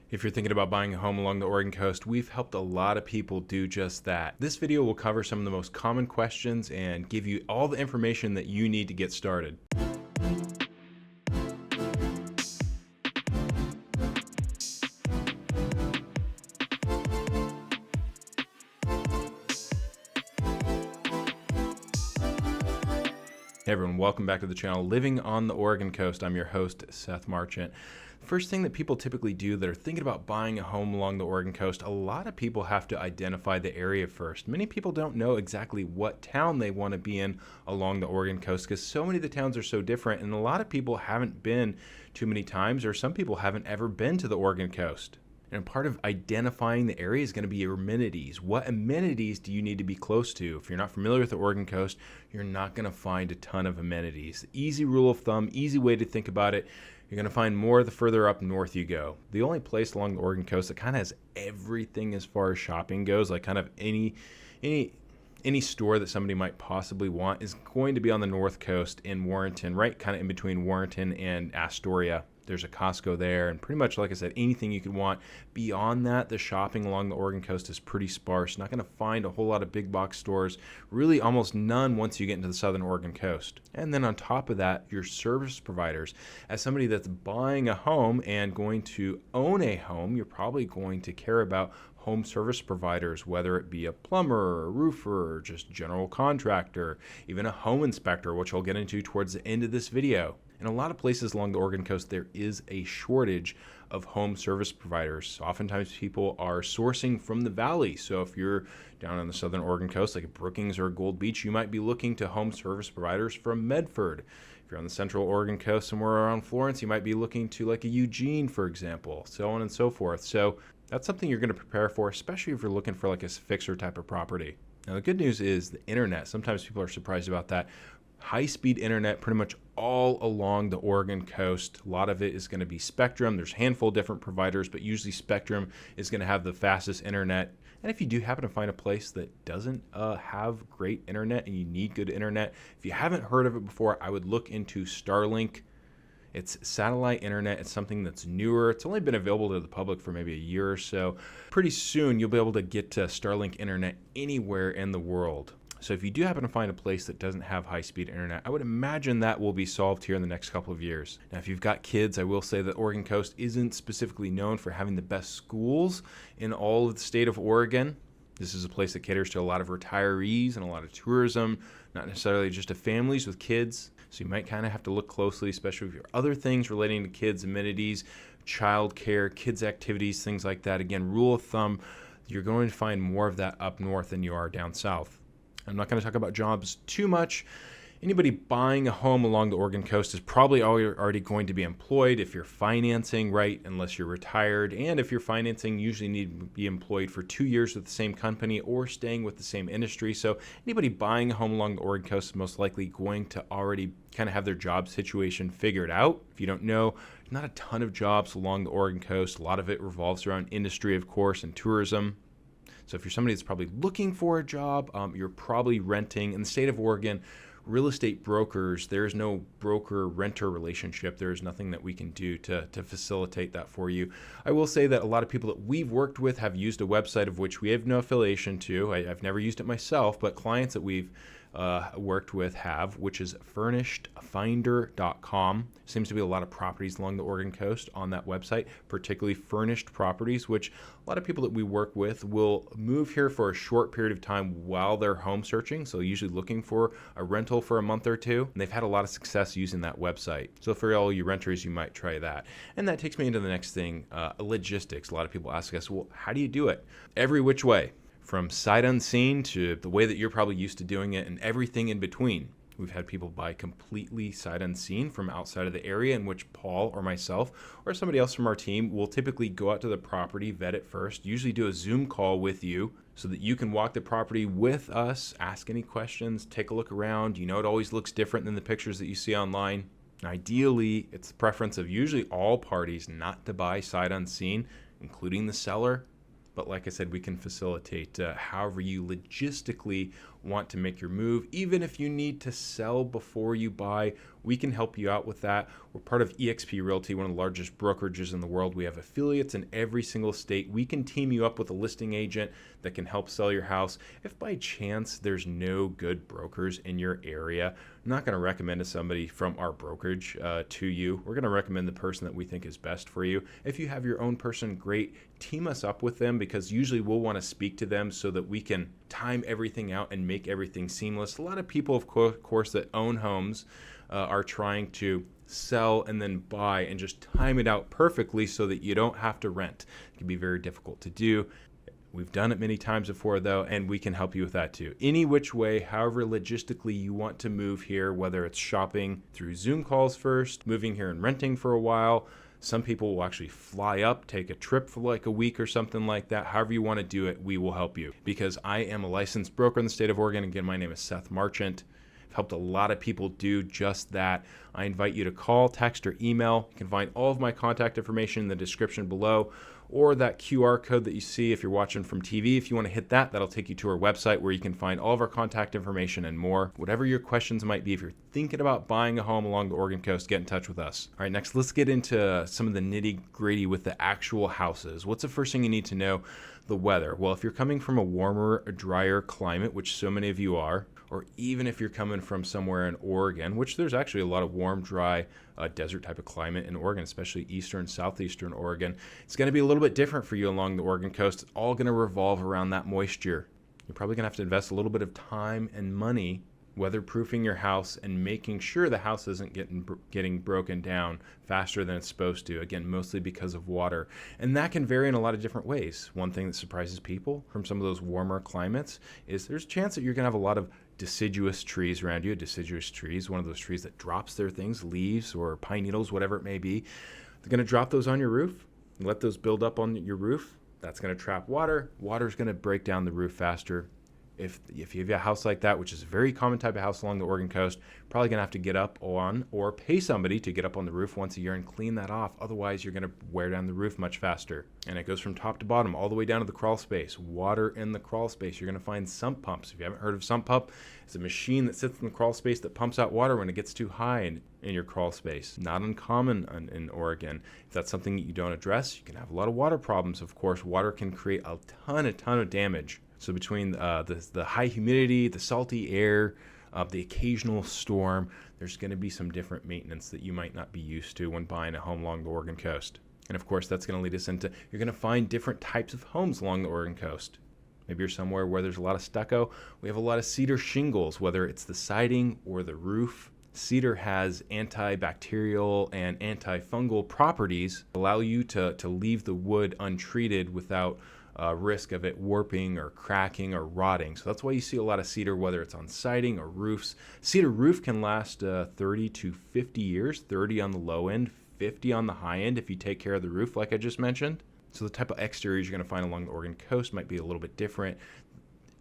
If you're thinking about buying a home along the Oregon coast, we've helped a lot of people do just that. This video will cover some of the most common questions and give you all the information that you need to get started. Hey everyone, welcome back to the channel, Living on the Oregon Coast. I'm your host, Seth Marchant. First thing that people typically do that are thinking about buying a home along the Oregon coast, a lot of people have to identify the area first. Many people don't know exactly what town they want to be in along the Oregon coast because so many of the towns are so different, and a lot of people haven't been too many times, or some people haven't ever been to the Oregon coast. And part of identifying the area is going to be your amenities. What amenities do you need to be close to? If you're not familiar with the Oregon coast, you're not going to find a ton of amenities. Easy rule of thumb, easy way to think about it, you're going to find more the further up north you go. The only place along the Oregon coast that kind of has everything as far as shopping goes, like kind of any store that somebody might possibly want, is going to be on the north coast in Warrenton, right kind of in between Warrenton and Astoria. There's a Costco there, and pretty much, like I said, anything you could want. Beyond that, the shopping along the Oregon coast is pretty sparse. Not going to find a whole lot of big box stores, really almost none once you get into the southern Oregon coast. And then on top of that, your service providers. As somebody that's buying a home and going to own a home, you're probably going to care about home service providers, whether it be a plumber, or a roofer, or just general contractor, even a home inspector, which I'll get into towards the end of this video. In a lot of places along the Oregon coast, there is a shortage of home service providers. Oftentimes people are sourcing from the valley. So if you're down on the southern Oregon coast, like Brookings or Gold Beach, you might be looking to home service providers from Medford. If you're on the central Oregon coast, somewhere around Florence, you might be looking to like a Eugene, for example, so on and so forth. So that's something you're going to prepare for, especially if you're looking for like a fixer type of property. Now, the good news is the internet. Sometimes people are surprised about that. High-speed internet pretty much all along the Oregon coast. A lot of it is going to be Spectrum. There's a handful of different providers, but usually Spectrum is going to have the fastest internet. And if you do happen to find a place that doesn't have great internet and you need good internet, if you haven't heard of it before, I would look into Starlink. It's satellite internet. It's something that's newer. It's only been available to the public for maybe a year or so. Pretty soon, you'll be able to get Starlink internet anywhere in the world. So if you do happen to find a place that doesn't have high-speed internet, I would imagine that will be solved here in the next couple of years. Now, if you've got kids, I will say that Oregon coast isn't specifically known for having the best schools in all of the state of Oregon. This is a place that caters to a lot of retirees and a lot of tourism, not necessarily just to families with kids. So you might kind of have to look closely, especially if you have other things relating to kids, amenities, childcare, kids activities, things like that. Again, rule of thumb, you're going to find more of that up north than you are down south. I'm not going to talk about jobs too much. Anybody buying a home along the Oregon coast is probably already going to be employed if you're financing, right, unless you're retired. And if you're financing, you usually need to be employed for 2 years with the same company or staying with the same industry. So anybody buying a home along the Oregon coast is most likely going to already kind of have their job situation figured out. If you don't know, not a ton of jobs along the Oregon coast. A lot of it revolves around industry, of course, and tourism. So if you're somebody that's probably looking for a job, you're probably renting. In the state of Oregon, real estate brokers, there is no broker-renter relationship. There is nothing that we can do to facilitate that for you. I will say that a lot of people that we've worked with have used a website of which we have no affiliation to. I've never used it myself, but clients that we've worked with have, which is furnishedfinder.com. Seems to be a lot of properties along the Oregon coast on that website, particularly furnished properties, which a lot of people that we work with will move here for a short period of time while they're home searching, so usually looking for a rental for a month or two, and they've had a lot of success using that website. So for all you renters, you might try that. And that takes me into the next thing, logistics. A lot of people ask us, well, how do you do it? Every which way. From sight unseen to the way that you're probably used to doing it and everything in between. We've had people buy completely sight unseen from outside of the area, in which Paul or myself or somebody else from our team will typically go out to the property, vet it first, usually do a Zoom call with you so that you can walk the property with us, ask any questions, take a look around. You know, it always looks different than the pictures that you see online. Ideally, it's the preference of usually all parties not to buy sight unseen, including the seller. But like I said, we can facilitate however you logistically want to make your move. Even if you need to sell before you buy, we can help you out with that. We're part of eXp Realty, one of the largest brokerages in the world. We have affiliates in every single state. We can team you up with a listing agent that can help sell your house. If by chance there's no good brokers in your area, I'm not going to recommend somebody from our brokerage to you. We're going to recommend the person that we think is best for you. If you have your own person, great. Team us up with them, because usually we'll want to speak to them so that we can time everything out and make everything seamless. A lot of people, of course, that own homes are trying to sell and then buy and just time it out perfectly so that you don't have to rent. It can be very difficult to do. We've done it many times before, though, and we can help you with that too. Any which way, however logistically you want to move here, whether it's shopping through Zoom calls first, moving here and renting for a while. Some people will actually fly up, take a trip for like a week or something like that. However you want to do it, we will help you. Because I am a licensed broker in the state of Oregon. Again, my name is Seth Marchant. I've helped a lot of people do just that. I invite you to call, text, or email. You can find all of my contact information in the description below, or that QR code that you see if you're watching from TV. If you want to hit that, that'll take you to our website where you can find all of our contact information and more. Whatever your questions might be, if you're thinking about buying a home along the Oregon coast, get in touch with us. All right, next, let's get into some of the nitty-gritty with the actual houses. What's the first thing you need to know? The weather. Well, if you're coming from a warmer, drier climate, which so many of you are, or even if you're coming from somewhere in Oregon, which there's actually a lot of warm, dry, desert type of climate in Oregon, especially eastern, southeastern Oregon, it's going to be a little bit different for you along the Oregon coast. It's all going to revolve around that moisture. You're probably going to have to invest a little bit of time and money weatherproofing your house and making sure the house isn't getting broken down faster than it's supposed to. Again, mostly because of water. And that can vary in a lot of different ways. One thing that surprises people from some of those warmer climates is there's a chance that you're going to have a lot of deciduous trees around you. Deciduous trees, one of those trees that drops their things, leaves or pine needles, whatever it may be. They're going to drop those on your roof and let those build up on your roof. That's going to trap water. Water's going to break down the roof faster. If you have a house like that, which is a very common type of house along the Oregon coast, probably going to have to get up on or pay somebody to get up on the roof once a year and clean that off. Otherwise, you're going to wear down the roof much faster. And it goes from top to bottom all the way down to the crawl space. Water in the crawl space. You're going to find sump pumps. If you haven't heard of sump pump, it's a machine that sits in the crawl space that pumps out water when it gets too high in your crawl space. Not uncommon in Oregon. If that's something that you don't address, you can have a lot of water problems. Of course, water can create a ton of damage. So between the high humidity, the salty air, the occasional storm, there's going to be some different maintenance that you might not be used to when buying a home along the Oregon coast. And of course, that's going to lead us into, you're going to find different types of homes along the Oregon coast. Maybe you're somewhere where there's a lot of stucco. We have a lot of cedar shingles, whether it's the siding or the roof. Cedar has antibacterial and antifungal properties that allow you to leave the wood untreated without risk of it warping or cracking or rotting. So that's why you see a lot of cedar, whether it's on siding or roofs. Cedar roof can last 30 to 50 years, 30 on the low end, 50 on the high end if you take care of the roof, like I just mentioned. So the type of exteriors you're going to find along the Oregon coast might be a little bit different.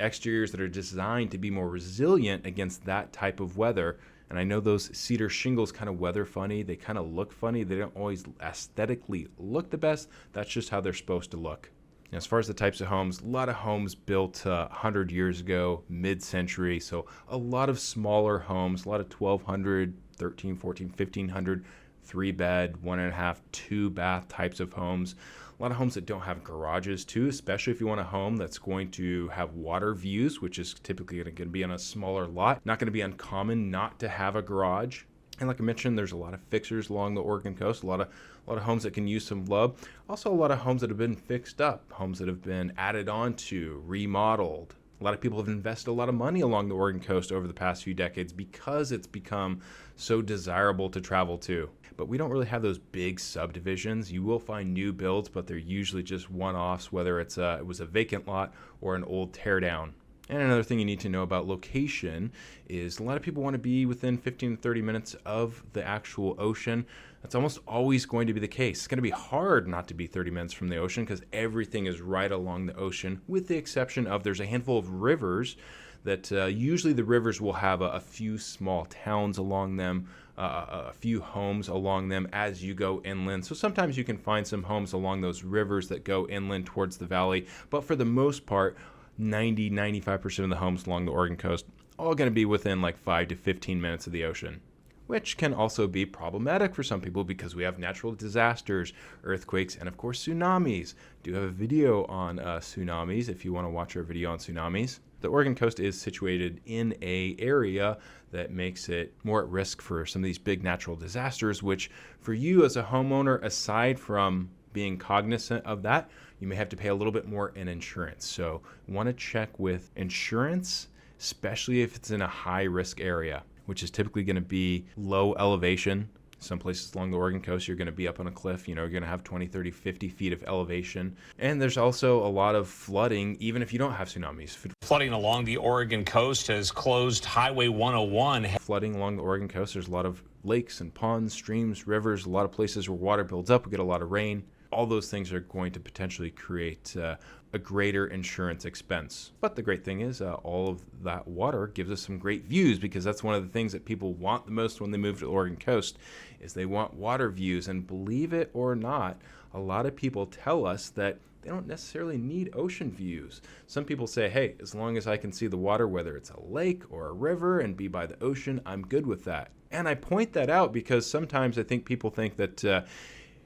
Exteriors that are designed to be more resilient against that type of weather. And I know those cedar shingles kind of weather funny. They kind of look funny. They don't always aesthetically look the best. That's just how they're supposed to look. As far as the types of homes, a lot of homes built 100 years ago, mid-century. So a lot of smaller homes, a lot of 1,200, 13, 14, 1,500, 3-bed, 1.5, 2-bath types of homes. A lot of homes that don't have garages too, especially if you want a home that's going to have water views, which is typically going to be on a smaller lot. Not going to be uncommon not to have a garage. And like I mentioned, there's a lot of fixers along the Oregon coast, a lot of homes that can use some love. Also, a lot of homes that have been fixed up, homes that have been added on to, remodeled. A lot of people have invested a lot of money along the Oregon coast over the past few decades because it's become so desirable to travel to. But we don't really have those big subdivisions. You will find new builds, but they're usually just one-offs, whether it was a vacant lot or an old teardown. And another thing you need to know about location is a lot of people want to be within 15 to 30 minutes of the actual ocean. That's almost always going to be the case. It's going to be hard not to be 30 minutes from the ocean because everything is right along the ocean, with the exception of there's a handful of rivers that usually the rivers will have a few small towns along them, a few homes along them as you go inland. So sometimes you can find some homes along those rivers that go inland towards the valley, but for the most part, 95% of the homes along the Oregon coast all going to be within like 5 to 15 minutes of the ocean, which can also be problematic for some people because we have natural disasters, earthquakes, and of course tsunamis. Do have a video on tsunamis if you want to watch our video on tsunamis. The Oregon coast is situated in an area that makes it more at risk for some of these big natural disasters, which for you as a homeowner, aside from being cognizant of that, you may have to pay a little bit more in insurance. So want to check with insurance, especially if it's in a high risk area, which is typically going to be low elevation. Some places along the Oregon coast, you're going to be up on a cliff. You're going to have 20, 30, 50 feet of elevation. And there's also a lot of flooding, even if you don't have tsunamis. Flooding along the Oregon coast has closed Highway 101. Flooding along the Oregon coast, there's a lot of lakes and ponds, streams, rivers, a lot of places where water builds up. We get a lot of rain. All those things are going to potentially create a greater insurance expense. But the great thing is all of that water gives us some great views, because that's one of the things that people want the most when they move to the Oregon coast is they want water views. And believe it or not, a lot of people tell us that they don't necessarily need ocean views. Some people say, hey, as long as I can see the water, whether it's a lake or a river, and be by the ocean, I'm good with that. And I point that out because sometimes I think people think that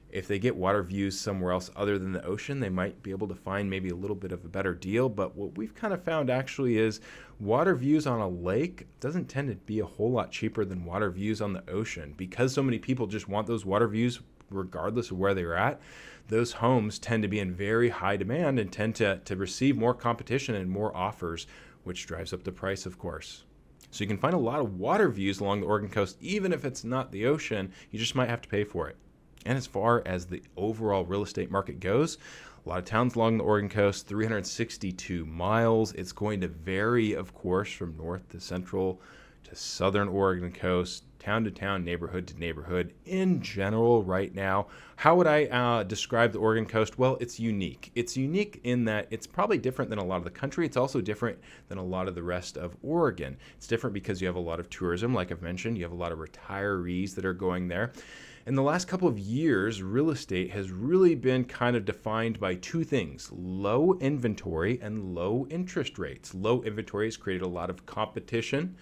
if they get water views somewhere else other than the ocean, they might be able to find maybe a little bit of a better deal. But what we've kind of found actually is water views on a lake doesn't tend to be a whole lot cheaper than water views on the ocean, because so many people just want those water views regardless of where they're at. Those homes tend to be in very high demand and tend to receive more competition and more offers, which drives up the price, of course. So you can find a lot of water views along the Oregon coast, even if it's not the ocean. You just might have to pay for it. And as far as the overall real estate market goes, a lot of towns along the Oregon coast, 362 miles. It's going to vary, of course, from north to central to southern Oregon coast, town to town, neighborhood to neighborhood. In general, right now, how would I describe the Oregon coast? Well, it's unique. It's unique in that it's probably different than a lot of the country. It's also different than a lot of the rest of Oregon. It's different because you have a lot of tourism, like I've mentioned. You have a lot of retirees that are going there. In the last couple of years, real estate has really been kind of defined by two things: low inventory and low interest rates. Low inventory has created a lot of competition.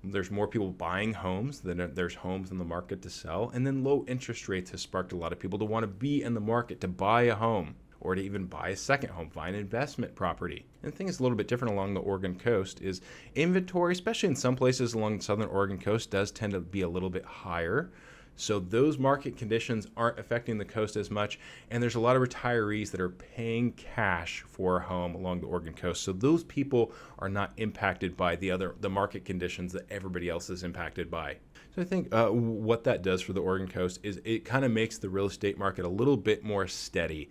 There's more people buying homes than there's homes in the market to sell. And then low interest rates has sparked a lot of people to want to be in the market to buy a home, or to even buy a second home, buy an investment property. And the thing is a little bit different along the Oregon coast is inventory, especially in some places along the southern Oregon coast, does tend to be a little bit higher. So those market conditions aren't affecting the coast as much. And there's a lot of retirees that are paying cash for a home along the Oregon coast. So those people are not impacted by the market conditions that everybody else is impacted by. So I think what that does for the Oregon coast is it kind of makes the real estate market a little bit more steady.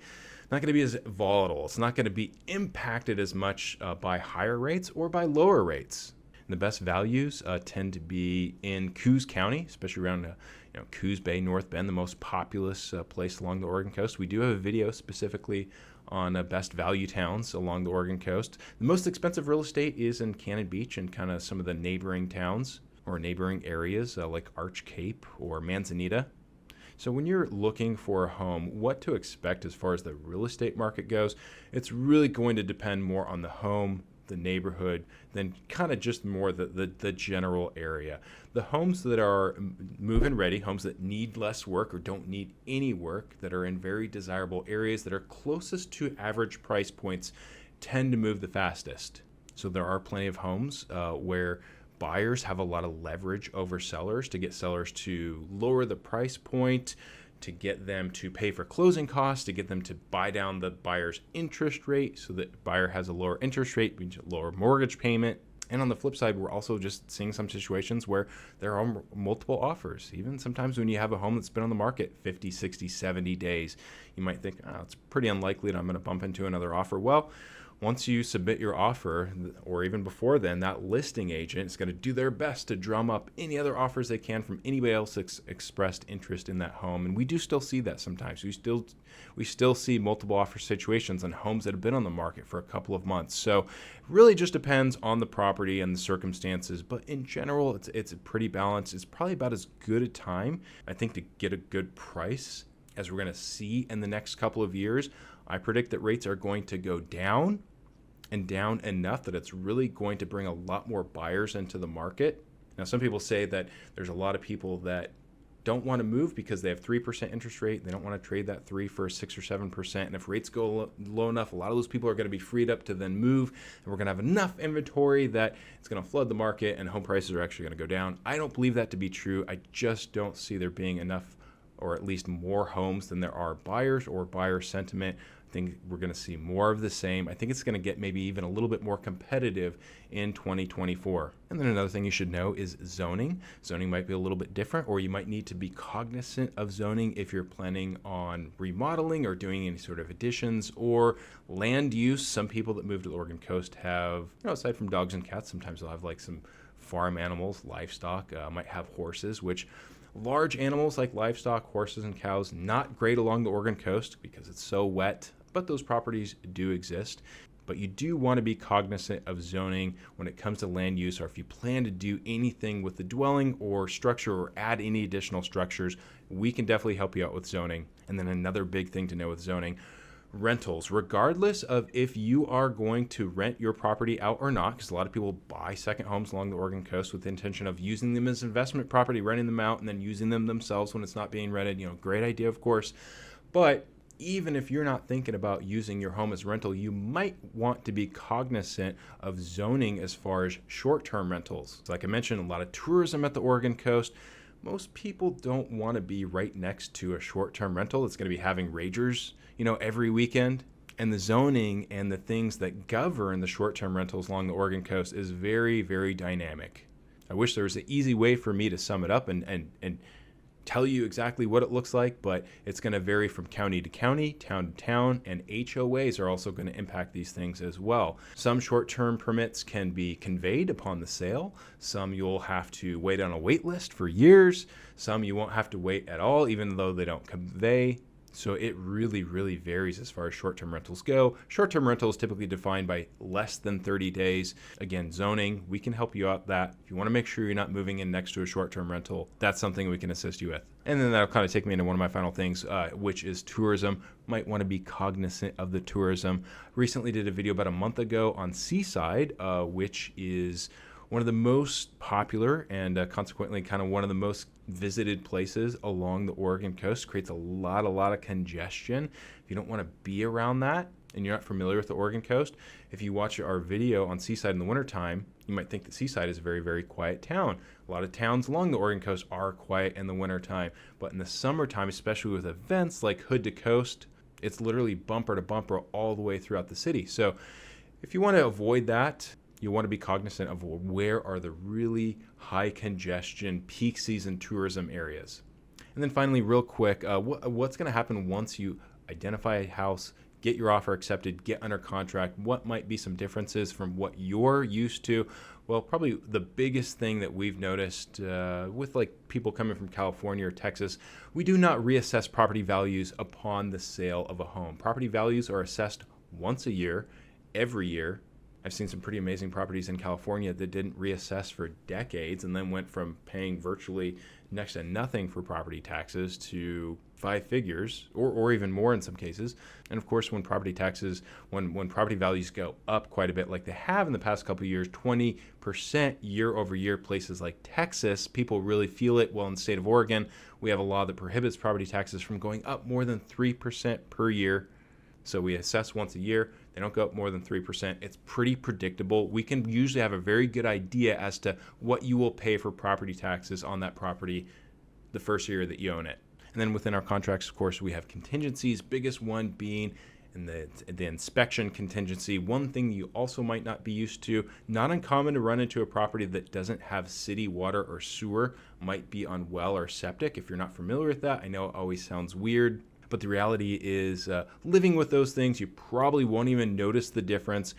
Not going to be as volatile. It's not going to be impacted as much by higher rates or by lower rates. And the best values tend to be in Coos County, especially around Coos Bay, North Bend, the most populous place along the Oregon coast. We do have a video specifically on best value towns along the Oregon coast. The most expensive real estate is in Cannon Beach and kind of some of the neighboring towns or neighboring areas like Arch Cape or Manzanita. So when you're looking for a home, what to expect as far as the real estate market goes, it's really going to depend more on the home, the neighborhood, than kind of just more the general area. The homes that are move-in ready, homes that need less work or don't need any work, that are in very desirable areas that are closest to average price points, tend to move the fastest. So there are plenty of homes where buyers have a lot of leverage over sellers to get sellers to lower the price point, to get them to pay for closing costs, to get them to buy down the buyer's interest rate so that the buyer has a lower interest rate, means a lower mortgage payment. And on the flip side, we're also just seeing some situations where there are multiple offers. Even sometimes when you have a home that's been on the market 50, 60, 70 days, you might think, it's pretty unlikely that I'm going to bump into another offer. Well, once you submit your offer, or even before then, that listing agent is going to do their best to drum up any other offers they can from anybody else that's expressed interest in that home. And we do still see that sometimes. We still see multiple offer situations on homes that have been on the market for a couple of months. So it really just depends on the property and the circumstances. But in general, it's pretty balanced. It's probably about as good a time, I think, to get a good price as we're going to see in the next couple of years. I predict that rates are going to go down. and down enough that it's really going to bring a lot more buyers into the market. Now, some people say that there's a lot of people that don't want to move because they have 3% interest rate. They don't want to trade that 3 for a 6 or 7%. And if rates go low enough, a lot of those people are going to be freed up to then move. And we're going to have enough inventory that it's going to flood the market and home prices are actually going to go down. I don't believe that to be true. I just don't see there being enough, or at least more homes than there are buyers or buyer sentiment. I think we're going to see more of the same. I think it's going to get maybe even a little bit more competitive in 2024. And then another thing you should know is zoning. Zoning might be a little bit different, or you might need to be cognizant of zoning if you're planning on remodeling or doing any sort of additions or land use. Some people that move to the Oregon coast have, aside from dogs and cats, sometimes they'll have like some farm animals, livestock, might have horses, which large animals like livestock, horses and cows, not great along the Oregon coast because it's so wet. But those properties do exist. But you do want to be cognizant of zoning when it comes to land use, or if you plan to do anything with the dwelling or structure or add any additional structures, we can definitely help you out with zoning. And then another big thing to know with zoning, rentals, regardless of if you are going to rent your property out or not, because a lot of people buy second homes along the Oregon coast with the intention of using them as investment property, renting them out, and then using them themselves when it's not being rented. Great idea, of course. But even if you're not thinking about using your home as rental, you might want to be cognizant of zoning as far as short-term rentals. Like I mentioned, a lot of tourism at the Oregon coast. Most people don't want to be right next to a short-term rental that's going to be having ragers, every weekend. And the zoning and the things that govern the short-term rentals along the Oregon coast is very, very dynamic. I wish there was an easy way for me to sum it up and tell you exactly what it looks like, but it's going to vary from county to county, town to town, and HOAs are also going to impact these things as well. Some short-term permits can be conveyed upon the sale. Some you'll have to wait on a wait list for years. Some you won't have to wait at all, even though they don't convey. So it really, really varies as far as short-term rentals go. Short-term rental is typically defined by less than 30 days. Again, zoning, we can help you out that. If you want to make sure you're not moving in next to a short-term rental, that's something we can assist you with. And then that'll kind of take me into one of my final things, which is tourism. Might want to be cognizant of the tourism. Recently did a video about a month ago on Seaside, which is one of the most popular and consequently kind of one of the most visited places along the Oregon coast. Creates a lot of congestion. If you don't want to be around that and you're not familiar with the Oregon coast, if you watch our video on Seaside in the wintertime, you might think that Seaside is a very, very quiet town. A lot of towns along the Oregon coast are quiet in the wintertime, but in the summertime, especially with events like Hood to Coast, it's literally bumper to bumper all the way throughout the city. So if you want to avoid that, you want to be cognizant of where are the really high congestion, peak season tourism areas. And then finally, real quick, what's going to happen once you identify a house, get your offer accepted, get under contract? What might be some differences from what you're used to? Well, probably the biggest thing that we've noticed with like people coming from California or Texas, we do not reassess property values upon the sale of a home. Property values are assessed once a year, every year. I've seen some pretty amazing properties in California that didn't reassess for decades and then went from paying virtually next to nothing for property taxes to 5 figures or even more in some cases. And of course, when property taxes, when property values go up quite a bit like they have in the past couple of years, 20% year over year, places like Texas, people really feel it. Well, in the state of Oregon, we have a law that prohibits property taxes from going up more than 3% per year. So we assess once a year. They don't go up more than 3%. It's pretty predictable. We can usually have a very good idea as to what you will pay for property taxes on that property the first year that you own it. And then within our contracts, of course, we have contingencies, biggest one being in the inspection contingency. One thing you also might not be used to, not uncommon to run into a property that doesn't have city water or sewer, might be on well or septic. If you're not familiar with that, I know it always sounds weird. But the reality is living with those things, you probably won't even notice the difference.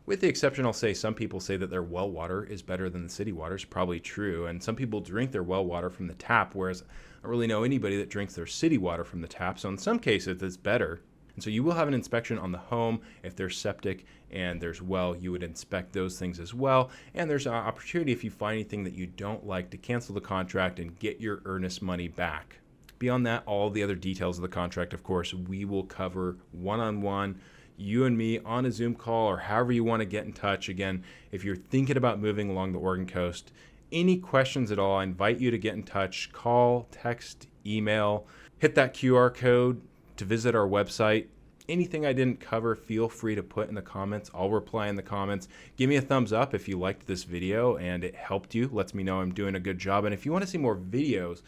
With the exception, I'll say some people say that their well water is better than the city water. It's probably true. And some people drink their well water from the tap, whereas I don't really know anybody that drinks their city water from the tap. So in some cases, it's better. And so you will have an inspection on the home. If there's septic and there's well, you would inspect those things as well. And there's an opportunity if you find anything that you don't like to cancel the contract and get your earnest money back. Beyond that, all the other details of the contract, of course, we will cover one-on-one. you and me on a Zoom call or however you want to get in touch. Again, if you're thinking about moving along the Oregon coast, any questions at all, I invite you to get in touch. Call, text, email, hit that QR code to visit our website. Anything I didn't cover, feel free to put in the comments. I'll reply in the comments. Give me a thumbs up if you liked this video and it helped you. Lets me know I'm doing a good job. And if you want to see more videos,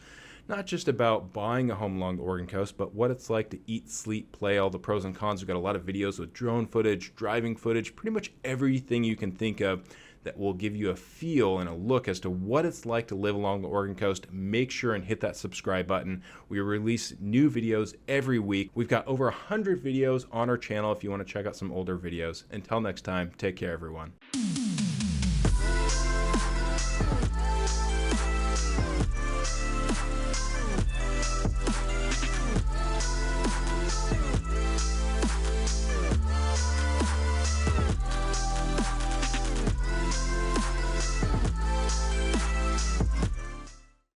not just about buying a home along the Oregon coast, but what it's like to eat, sleep, play, all the pros and cons. We've got a lot of videos with drone footage, driving footage, pretty much everything you can think of that will give you a feel and a look as to what it's like to live along the Oregon coast. Make sure and hit that subscribe button. We release new videos every week. We've got over 100 videos on our channel if you want to check out some older videos. Until next time, take care, everyone.